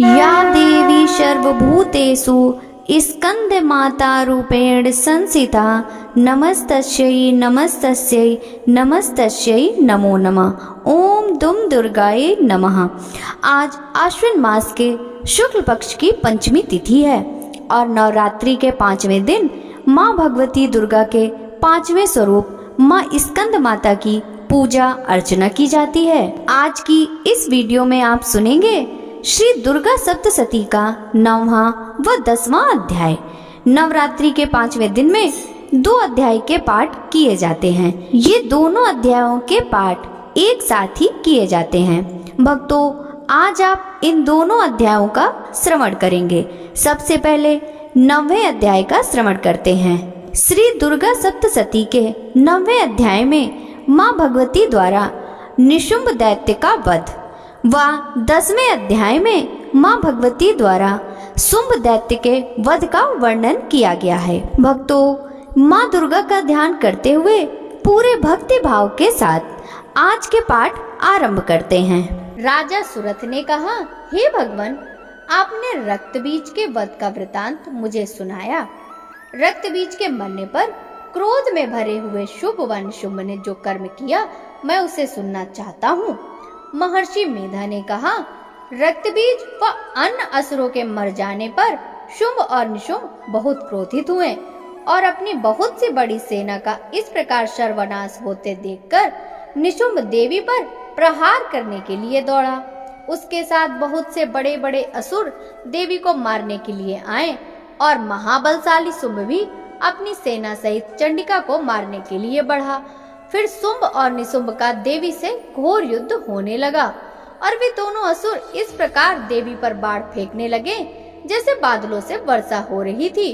या देवी सर्वभूतेषु स्कन्दमातारूपेण संस्थिता नमस्तस्यै नमस्तस्यै नमस्तस्यै नमो नमः। ओम दुम दुर्गाये नमः। आज आश्विन मास के शुक्ल पक्ष की पंचमी तिथि है और नवरात्रि के 5वें दिन माँ भगवती दुर्गा के 5वें स्वरूप माँ स्कंद माता की पूजा अर्चना की जाती है। आज की इस वीडियो में आप सुनेंगे श्री दुर्गा सप्तशती का 9वां व 10वां अध्याय। नवरात्रि के 5वें दिन में 2 अध्याय के पाठ किए जाते हैं। ये दोनों अध्यायों के पाठ एक साथ ही किए जाते हैं। भक्तों, आज आप इन दोनों अध्यायों का श्रवण करेंगे। सबसे पहले 9वें अध्याय का श्रवण करते हैं। श्री दुर्गा सप्तशती के 9वें अध्याय में माँ भगवती द्वारा निशुंभ दैत्य का वध व 10वें अध्याय में माँ भगवती द्वारा शुंभ दैत्य के वध का वर्णन किया गया है। भक्तों, माँ दुर्गा का ध्यान करते हुए पूरे भक्ति भाव के साथ आज के पाठ आरंभ करते हैं। राजा सुरथ ने कहा, हे भगवान, आपने रक्त बीज के वध का वृतांत मुझे सुनाया। रक्त बीज के मरने पर क्रोध में भरे हुए शुभ व निशुंभ ने जो कर्म किया, मैं उसे सुनना चाहता हूँ। महर्षि मेधा ने कहा, रक्त बीज व अन्य असुरों के मर जाने पर शुंभ और निशुंभ बहुत क्रोधित हुए और अपनी बहुत सी बड़ी सेना का इस प्रकार सर्वनाश होते देखकर निशुंभ देवी पर प्रहार करने के लिए दौड़ा। उसके साथ बहुत से बड़े बड़े असुर देवी को मारने के लिए आए और महाबलशाली शुंभ भी अपनी सेना सहित चंडिका को मारने के लिए बढ़ा। फिर शुंभ और निशुंभ का देवी से घोर युद्ध होने लगा और वे दोनों असुर इस प्रकार देवी पर बाण फेंकने लगे जैसे बादलों से वर्षा हो रही थी।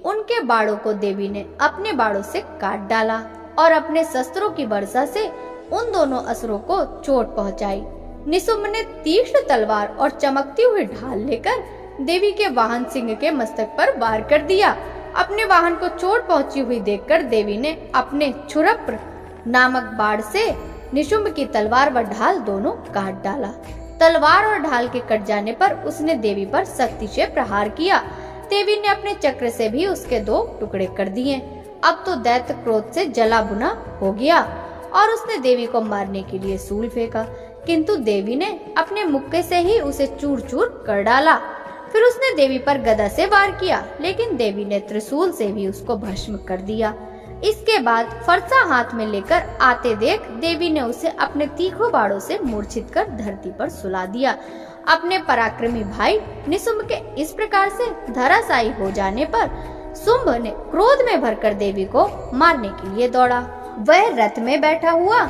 उनके बाणों को देवी ने अपने बाणों से काट डाला और अपने शस्त्रों की वर्षा से उन दोनों असुरों को चोट पहुंचाई। निशुंभ ने तीक्ष्ण तलवार और चमकती हुई ढाल लेकर देवी के वाहन सिंह के मस्तक पर वार कर दिया। अपने वाहन को चोट पहुंची हुई देखकर देवी ने अपने क्षुरप्र नामक बाण से निशुंभ की तलवार व ढाल दोनों काट डाला। तलवार और ढाल के कट जाने पर उसने देवी पर सख्ती से प्रहार किया। देवी ने अपने चक्र से भी उसके 2 टुकड़े कर दिए। अब तो दैत्य क्रोध से जला भुना हो गया और उसने देवी को मारने के लिए सूल फेंका, किंतु देवी ने अपने मुक्के से ही उसे चूर चूर कर डाला। फिर उसने देवी पर गदा से वार किया, लेकिन देवी ने त्रिशूल से भी उसको भस्म कर दिया। इसके बाद फरसा हाथ में लेकर आते देख देवी ने उसे अपने तीखों बाणों से मूर्छित कर धरती पर सुला दिया। अपने पराक्रमी भाई निशुंभ के इस प्रकार से धराशायी हो जाने पर शुंभ ने क्रोध में भरकर देवी को मारने के लिए दौड़ा। वह रथ में बैठा हुआ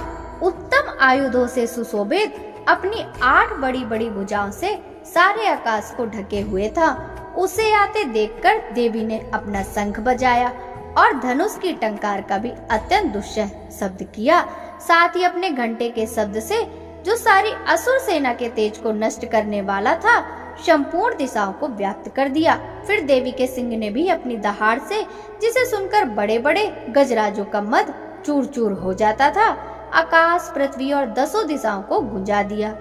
उत्तम आयुधों से सुशोभित अपनी 8 बड़ी बड़ी भुजाओं से सारे आकाश को ढके हुए था। उसे आते देखकर देवी ने अपना शंख बजाया और धनुष की टंकार का भी अत्यंत दुस्सह शब्द किया। साथ ही अपने घंटे के शब्द से जो सारी असुर सेना के तेज को नष्ट करने वाला था, संपूर्ण दिशाओं को व्याप्त कर दिया। फिर देवी के सिंह ने भी अपनी दहाड़ से, जिसे सुनकर बड़े बड़े गजराजों का मद चूर चूर हो जाता था, आकाश, पृथ्वी और 10 दिशाओं को गुंजा दिया।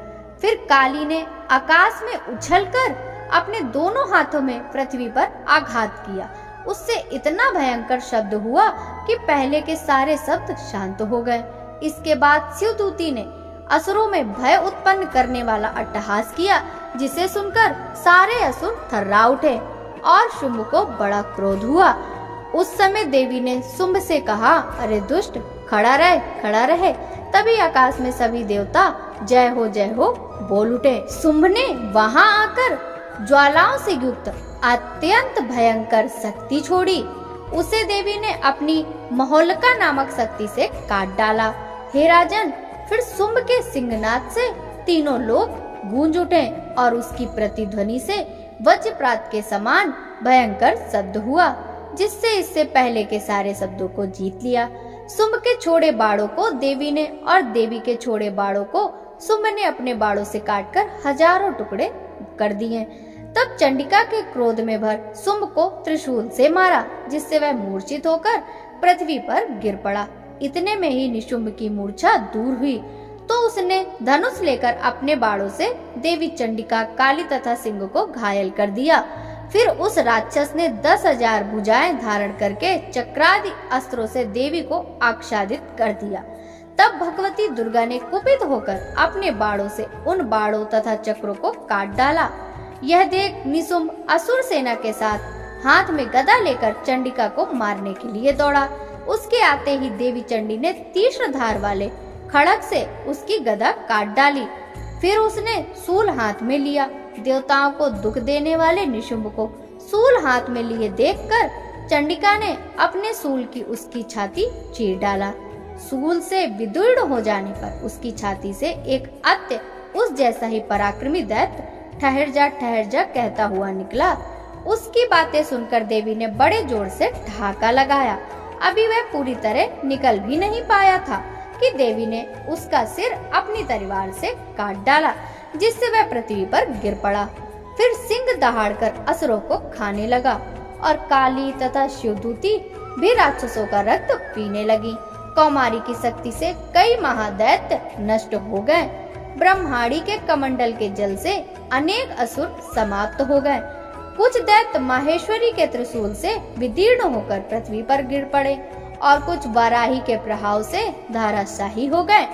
फिर काली ने आकाश में उछलकर अपने दोनों हाथों में पृथ्वी पर आघात किया। उससे इतना भयंकर शब्द हुआ कि पहले के सारे शब्द शांत हो गए। इसके बाद शिवदूती ने असुरों में भय उत्पन्न करने वाला अट्टहास किया, जिसे सुनकर सारे असुर थर्रा उठे और शुंभ को बड़ा क्रोध हुआ। उस समय देवी ने शुंभ से कहा, अरे दुष्ट, खड़ा रहे। तभी आकाश में सभी देवता जय हो बोल उठे। शुंभ ने वहां आकर ज्वालाओं से युक्त अत्यंत भयंकर शक्ति छोड़ी। उसे देवी ने अपनी महोलका नामक शक्ति से काट डाला। हे राजन, फिर शुंभ के सिंहनाद से तीनों लोग गूंज उठे और उसकी प्रतिध्वनि से वज्रपात के समान भयंकर शब्द हुआ, जिससे इससे पहले के सारे शब्दों को जीत लिया। शुंभ के छोड़े बाणों को देवी ने और देवी के छोड़े बाणों को शुंभ ने अपने बाणों से काटकर हजारों टुकड़े कर दिए। तब चंडिका के क्रोध में भर शुंभ को त्रिशूल से मारा, जिससे वह मूर्छित होकर पृथ्वी पर गिर पड़ा। इतने में ही निशुंभ की मूर्छा दूर हुई। तो उसने धनुष लेकर अपने बाणों से देवी चंडिका, काली तथा सिंह को घायल कर दिया। फिर उस राक्षस ने 10,000 भुजाएं धारण करके चक्रादि अस्त्रों से देवी को आच्छादित कर दिया। तब भगवती दुर्गा ने कुपित होकर अपने बाणों से उन बाणों तथा चक्रों को काट डाला। यह देख निशुंभ असुर सेना के साथ हाथ में गदा लेकर चंडिका को मारने के लिए दौड़ा। उसके आते ही देवी चंडी ने तीक्ष्ण धार वाले खड़ग से उसकी गदा काट डाली। फिर उसने सूल हाथ में लिया। देवताओं को दुख देने वाले निशुंभ को सूल हाथ में लिए देखकर चंडिका ने अपने सूल की उसकी छाती चीर डाला। सूल से विदीर्ण हो जाने पर उसकी छाती से एक अत्य उस जैसा ही पराक्रमी दैत्य ठहर जा कहता हुआ निकला। उसकी बातें सुनकर देवी ने बड़े जोर से ठहाका लगाया। अभी वह पूरी तरह निकल भी नहीं पाया था कि देवी ने उसका सिर अपनी तलवार से काट डाला, जिससे वह पृथ्वी पर गिर पड़ा। फिर सिंह दहाड़कर असुरों को खाने लगा और काली तथा शिवदूती भी राक्षसों का रक्त पीने लगी। कौमारी की शक्ति से कई महादैत्य नष्ट हो गए। ब्रह्मांडी के कमंडल के जल से अनेक असुर समाप्त हो गए। कुछ दैत्य माहेश्वरी के त्रिशूल से विदीर्ण होकर पृथ्वी पर गिर पड़े और कुछ वाराही के प्रभाव से धराशायी हो गए।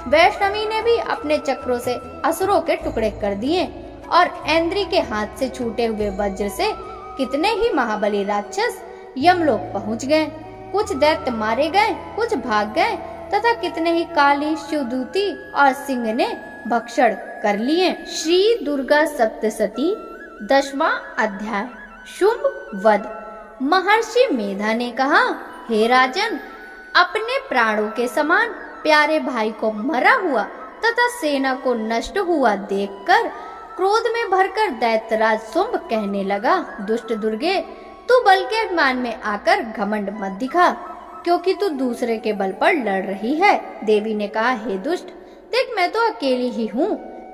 वैष्णवी ने भी अपने चक्रों से असुरों के टुकड़े कर दिए और ऐन्द्री के हाथ से छूटे हुए वज्र से कितने ही महाबली राक्षस यमलोक पहुंच गए। कुछ दैत्य मारे गए, कुछ भाग गए तथा कितने ही काली, शिवदूती और सिंह ने भक्षण कर लिए। श्री दुर्गा सप्तशती 10वां अध्याय। शुंभ वध। महर्षि मेधा ने कहा, हे राजन, अपने प्राणों के समान प्यारे भाई को मरा हुआ तथा सेना को नष्ट हुआ देखकर क्रोध में भरकर दैत्यराज शुंभ कहने लगा, दुष्ट दुर्गे, तू बल के अभिमान में आकर घमंड मत दिखा, क्योंकि तू दूसरे के बल पर लड़ रही है। देवी ने कहा, हे दुष्ट, देख मैं तो अकेली ही हूँ।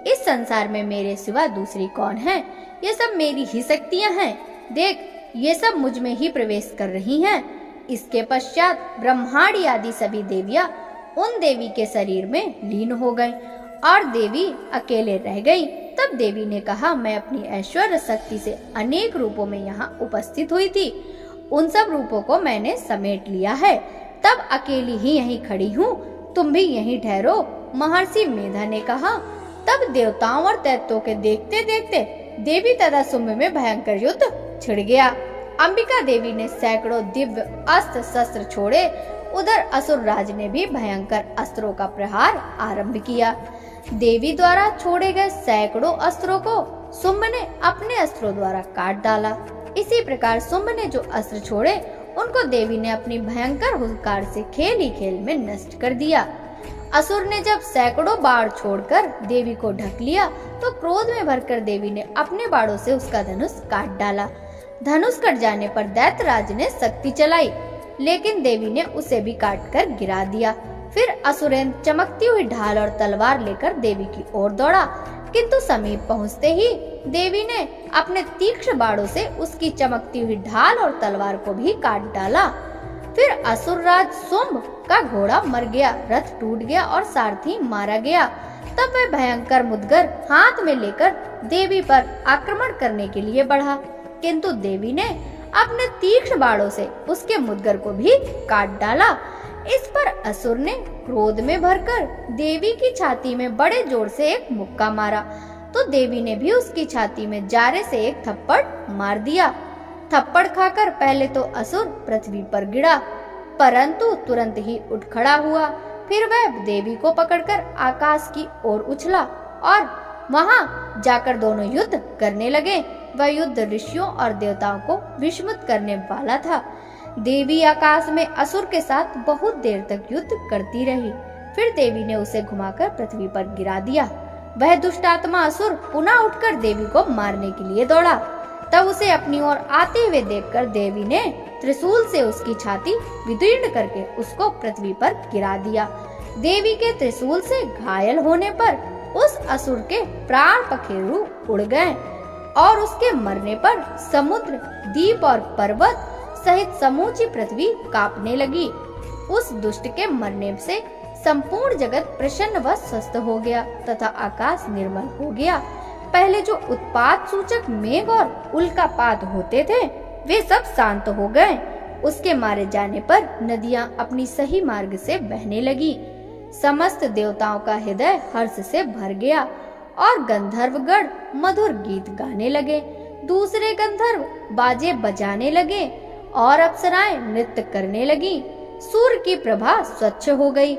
इस संसार में मेरे सिवा दूसरी कौन है? ये सब मेरी ही शक्तियाँ हैं। देख, ये सब मुझ में ही प्रवेश कर रही हैं। इसके पश्चात ब्रह्मांडी आदि सभी देवियाँ उन देवी के शरीर में लीन हो गई और देवी अकेले रह गई। तब देवी ने कहा, मैं अपनी ऐश्वर्य शक्ति से अनेक रूपों में यहाँ उपस्थित हुई थी। उन सब रूपों को मैंने समेट लिया है। तब अकेली ही यहीं खड़ी हूँ, तुम भी यहीं ठहरो। महर्षि मेधा ने कहा। तब देवताओं और दैत्यों के देखते देखते देवी तथा शुंभ में भयंकर युद्ध छिड़ गया। अंबिका देवी ने सैकड़ों दिव्य अस्त्र शस्त्र छोड़े। उधर असुर राज ने भी भयंकर अस्त्रों का प्रहार आरंभ किया। देवी द्वारा छोड़े गए सैकड़ों अस्त्रों को शुंभ ने अपने अस्त्रों द्वारा काट डाला। इसी प्रकार शुंभ ने जो अस्त्र छोड़े उनको देवी ने अपनी भयंकर हुंकार से खेल ही खेल में नष्ट कर दिया। असुर ने जब सैकड़ों बाण छोड़कर देवी को ढक लिया तो क्रोध में भरकर देवी ने अपने बाणों से उसका धनुष काट डाला। धनुष कट जाने पर दैत्यराज ने शक्ति चलाई, लेकिन देवी ने उसे भी काटकर गिरा दिया। फिर असुरेंद्र चमकती हुई ढाल और तलवार लेकर देवी की ओर दौड़ा, किंतु समीप पहुंचते ही देवी ने अपने तीक्ष्ण बाणों से उसकी चमकती हुई ढाल और तलवार को भी काट डाला। फिर असुरराज शुंभ का घोड़ा मर गया, रथ टूट गया और सारथी मारा गया। तब वह भयंकर मुदगर हाथ में लेकर देवी पर आक्रमण करने के लिए बढ़ा, किंतु देवी ने अपने तीक्ष्ण बाणों से उसके मुदगर को भी काट डाला। इस पर असुर ने क्रोध में भरकर देवी की छाती में बड़े जोर से एक मुक्का मारा, तो देवी ने भी उसकी छाती में जारे से एक थप्पड़ मार दिया। थप्पड़ खाकर पहले तो असुर पृथ्वी पर गिरा, परंतु तुरंत ही उठ खड़ा हुआ। फिर वह देवी को पकड़कर आकाश की ओर उछला और वहां जाकर दोनों युद्ध करने लगे। वह युद्ध ऋषियों और देवताओं को विस्मित करने वाला था। देवी आकाश में असुर के साथ बहुत देर तक युद्ध करती रही। फिर देवी ने उसे घुमाकर पृथ्वी पर गिरा दिया। वह दुष्ट आत्मा असुर पुनः उठकर देवी को मारने के लिए दौड़ा। तब उसे अपनी ओर आते हुए देखकर देवी ने त्रिशूल से उसकी छाती विदीर्ण करके उसको पृथ्वी पर गिरा दिया। देवी के त्रिशूल से घायल होने पर उस असुर के प्राण पखेरु उड़ गए और उसके मरने पर समुद्र, द्वीप और पर्वत सहित समूची पृथ्वी कांपने लगी। उस दुष्ट के मरने से संपूर्ण जगत प्रसन्न व स्वस्थ हो गया तथा आकाश निर्मल हो गया। पहले जो उत्पात सूचक मेघ और उल्कापात होते थे वे सब शांत हो गए। उसके मारे जाने पर नदियां अपनी सही मार्ग से बहने लगी। समस्त देवताओं का हृदय हर्ष से भर गया और गंधर्वगण मधुर गीत गाने लगे। दूसरे गंधर्व बाजे बजाने लगे और अप्सराएं नृत्य करने लगी। सूर्य की प्रभा स्वच्छ हो गई।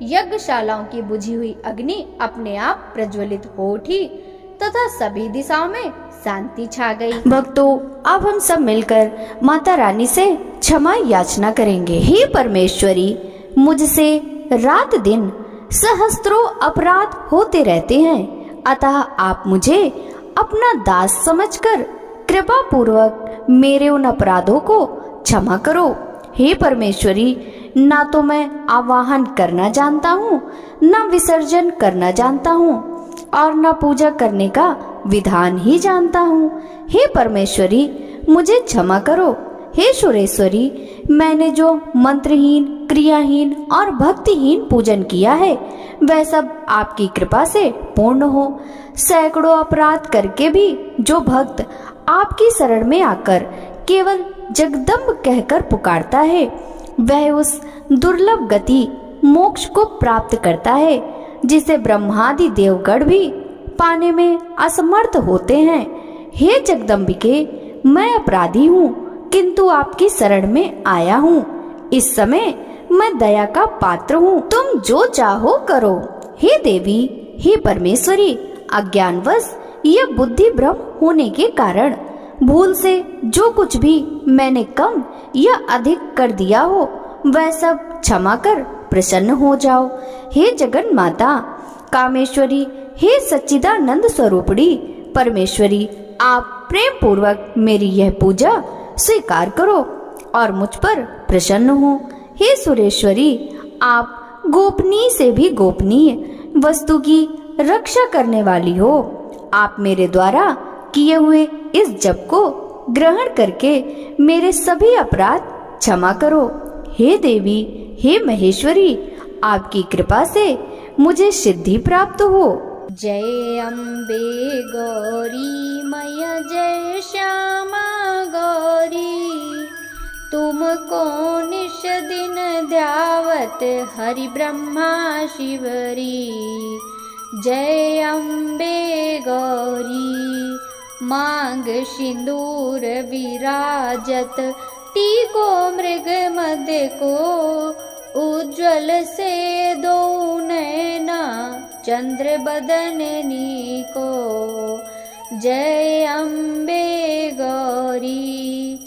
यज्ञशालाओं की बुझी हुई अग्नि अपने आप प्रज्वलित हो उठी तथा सभी दिशाओं में शांति छा गई। भक्तों, अब हम सब मिलकर माता रानी से क्षमा याचना करेंगे। हे परमेश्वरी, मुझसे रात दिन सहस्त्रों अपराध होते रहते हैं, अतः आप मुझे अपना दास समझकर कृपा पूर्वक मेरे उन अपराधों को क्षमा करो। हे परमेश्वरी, ना तो मैं आवाहन करना जानता हूँ, ना विसर्जन करना जानता हूँ और न पूजा करने का विधान ही जानता हूँ। हे परमेश्वरी, मुझे क्षमा करो। हे सुरेश्वरी, मैंने जो मंत्रहीन, क्रियाहीन और भक्तिहीन पूजन किया है वह सब आपकी कृपा से पूर्ण हो। सैकड़ों अपराध करके भी जो भक्त आपकी शरण में आकर केवल जगदम्ब कहकर पुकारता है वह उस दुर्लभ गति मोक्ष को प्राप्त करता है जिसे ब्रह्मादि देवगण भी पाने में असमर्थ होते हैं। हे जगदम्बिके, मैं अपराधी हूँ किंतु आपकी शरण में आया हूँ। इस समय मैं दया का पात्र हूँ, तुम जो चाहो करो। हे देवी, हे परमेश्वरी, अज्ञानवश यह बुद्धि भ्रम होने के कारण भूल से जो कुछ भी मैंने कम या अधिक कर दिया हो वह सब क्षमा कर प्रसन्न हो जाओ। हे जगन माता कामेश्वरी, हे सच्चिदानंद स्वरूपणी परमेश्वरी, आप प्रेम पूर्वक मेरी यह पूजा स्वीकार करो और मुझ पर प्रसन्न हो। हे सुरेश्वरी, आप गोपनीय से भी गोपनीय वस्तु की रक्षा करने वाली हो। आप मेरे द्वारा किए हुए इस जप को ग्रहण करके मेरे सभी अपराध क्षमा करो। हे देवी, हे महेश्वरी, आपकी कृपा से मुझे सिद्धि प्राप्त हो। जय अम्बे गौरी मैया, जय श्यामा गौरी, तुमको निश दिन ध्यावत हरि ब्रह्मा शिवरी। जय अम्बे गौरी, मांग सिंदूर विराजत, टीको मृग मध्य को, उज्ज्वल से दो नैना चंद्र बदननी को। जय अम्बे गौरी,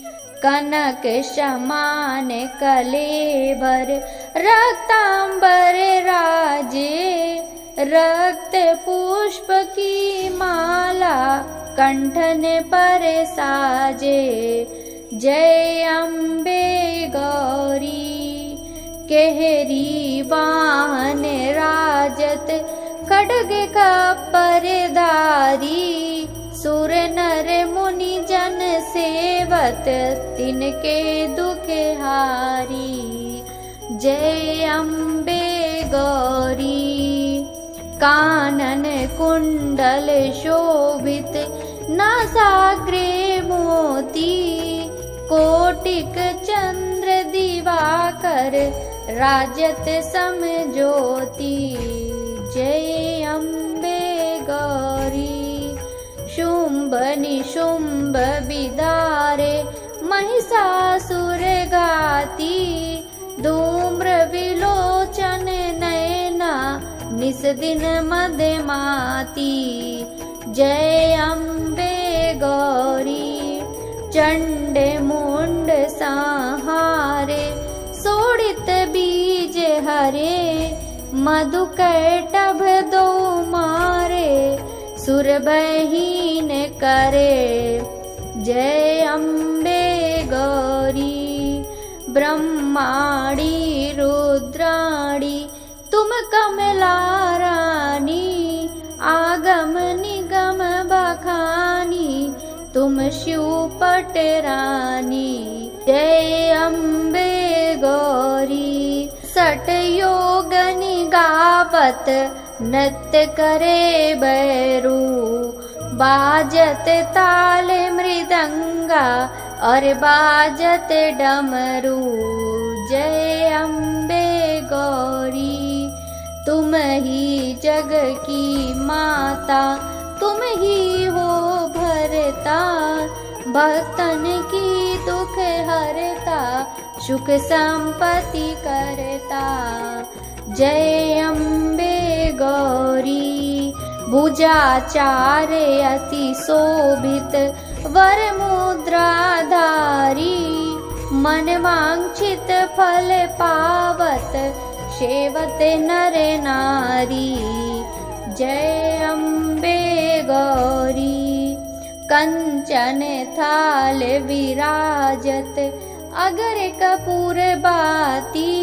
कनक समान कलेवर, रक्तांबर राजे, रक्त पुष्प की माला कंठन पर साजे। जय अम्बे गौरी, केहरी वाहन राजत, खड्ग कपर धारी, सुर नर मुनि जन सेवत, तिनके दुख हारी। जय अम्बे गौरी, कानन कुंडल शोभित, नासाग्रे मोती, कोटिक चंद्र दिवाकर, राजत समज्योति। जय अम्बे गौरी, शुंभ निशुंभ विदारे, महिषासुर घाती, धूम्र विलोचन नयना, निस दिन मदमाती। जय अम्बे गौरी, चंड मुंड संहारे, सोडित बीज हरे, मधुकैटभ दो मारे, सुर बहीन करे। जय अम्बे गौरी, ब्रह्माणी रुद्राणी, तुम कमला रानी, आगम निगम बखानी, तुम शिवपट रानी। जय अम्बे गौरी, सठ योगनि गावत नृत्य करे बैरू। बाजत ताल मृदंगा और बाजत डमरू। जय अम्बे गौरी तुम ही जग की माता, तुम ही हो भरता भक्तन की दुख हरता, सुख संपत्ति करता। जय अम्बे गौरी भुजाचार्य अति शोभित वर मुद्राधारी। मन वांछित फल पावत सेवत नर नारी। जय अम्बे गौरी कंचन थाल विराजत अगर कपूर बाती।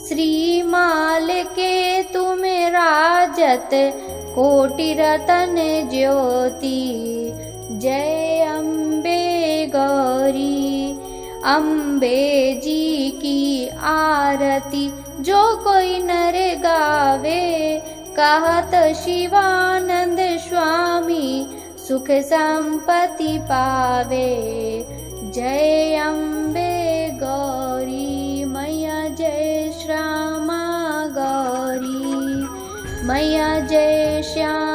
श्रीमाल के तुम राजत कोटि रतन ज्योति। जय अम्बे गौरी अम्बे जी की आरती जो कोई नर गावे। कहत शिवानंद स्वामी सुख संपत्ति पावे। जय अम्बे गौरी मैया जय श्यामा गौरी मैया जय श्यामा